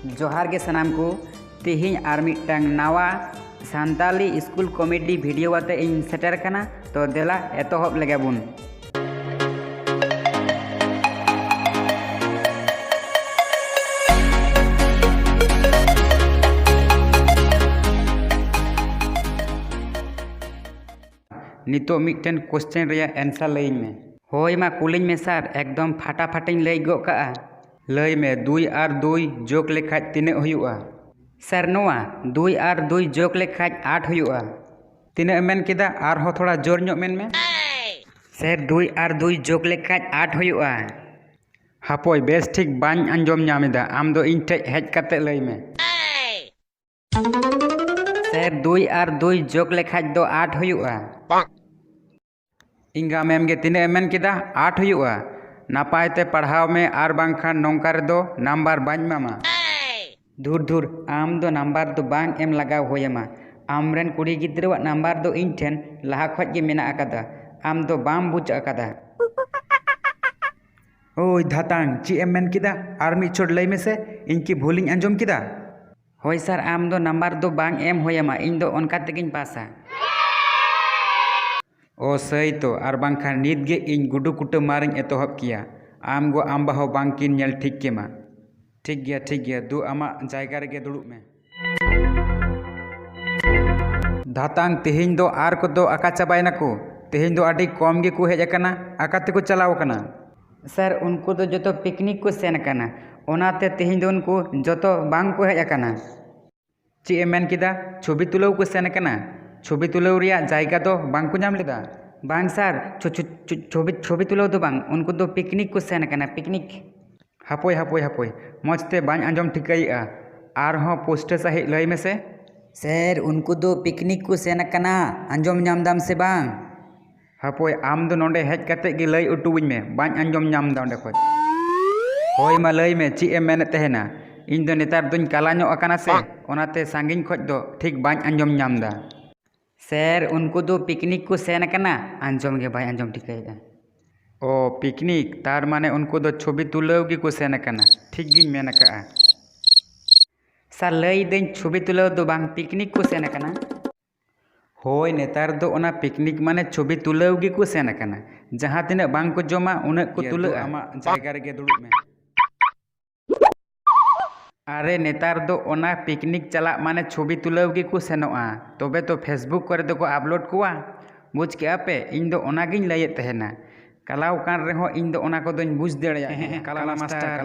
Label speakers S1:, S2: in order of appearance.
S1: जोहार के सनाम को तेहिं आर मिटटांग नावा सान्ताली स्कूल कॉमेडी वीडियो आते इन सेटर कना तो देला एतोहब लेगे बुन। नितो मिटन क्वेश्चन रिया आंसर लईन में। होय मा कुलिन में सर एकदम फाटाफाटिन लई गो का। लई में 2 और 2 जोक लेखाज तिने हुयुआ। सर नोआ 2 और 2 जोक लेखाज 8 हुयुआ। तिने मेन किदा आर हो थोड़ा जोर ᱧᱚᱜ मेन में। सर 2 और 2 जोक लेखाज 8 हुयुआ। हापोय बेस ठीक बाñ आंजम ᱧᱟᱢᱮᱫᱟ आम दो इन ठेज हेज कते लई में। सर 2 और 2 जोक लेखाज दो 8 हुयुआ। इंगा मैम के तिने मेन किदा 8 हुयुआ। नापायते पढ़ाव में आर बांखान नौकर दो नंबर बाñ मामा। धूर धूर आम दो नंबर दो बांग एम लगाव होयमा। आमरेन कुड़ी गिद्रवा नंबर दो इन ठेन लहा खज के मेना अकादा। आम दो बाम बुझ अकादा। ओय धातांग ची एम मेन किदा आर मी छोड़ लई में से इनकी भूलिंग अंजम किदा। होय सर आम दो नंबर दो बांग एम होयमा इन दो उनका तेगिन पासा। ओ सही तो आर बांखान नीत गे इन गुडू कुटा मारिंग एतोहब किया। आम गो आम बाहो बांकिन नेल ठीक के मा। ठीक गया दु आमा जायगा रे गे दुड़ुब में। धातांग तेहिं दो आर को दो आका चाबायना को। तेहिं दो आडी कम गे को हेज अकाना आका ते को चलाव कना। सर उनको तो जतो पिकनिक को सेन कना ओनाते तेहिं दो उनको जतो बांग को हेज अकाना। ची ए मेन किदा छवि तुलाव को सेन कना। छवि तुलाव रिया जायगा दो बांग को नाम लेदा। बांग सर छवि तुलाव दो बांग उनको दो पिकनिक को सेन कना पिकनिक। हापोय मजते बाñ आंजम ठिकाइया आर हो पोस्टर सहित लई में से। सर उनको दो पिकनिक को सेन कना आंजम नाम दाम से बांग। हापोय आम दो नोंडे हेज कते गे लई उटुविñ में बाñ आंजम नाम दा ओंडे खoj। होय मा लई में ची एम मेने तहेना इन दो नेतार दुñ काला ᱧᱚᱜ अकाना से ओनाते सांगिन खoj दो ठीक बाñ आंजम नाम दा। सर उनको दो पिकनिक को सेन कना आंजम गे बाñ आंजम ठिकाइया। ओ पिकनिक तार माने उनको दो छवि तुलाव गे को सेन कना ठीक गिन मेन अकाआ। सर लई दें छवि तुलाव दो बांग पिकनिक को सेन कना। होय नेतार दो ओना पिकनिक माने छवि तुलाव गे को सेन कना जहां तिना बांग को जमा उना को तुला आमा जायगा रे गे दुड़ुब में। अरे नेतार दो ओना पिकनिक चला माने छवि तुलाव गे को सेनोआ तबे तो फेसबुक करे दो को अपलोड कुआ। बुझ के आपे इन दो ओना गिन लयेत तहेना कलाव कान रे हो इन दो ओना को दोñ बुझ दड़या। काला मास्टर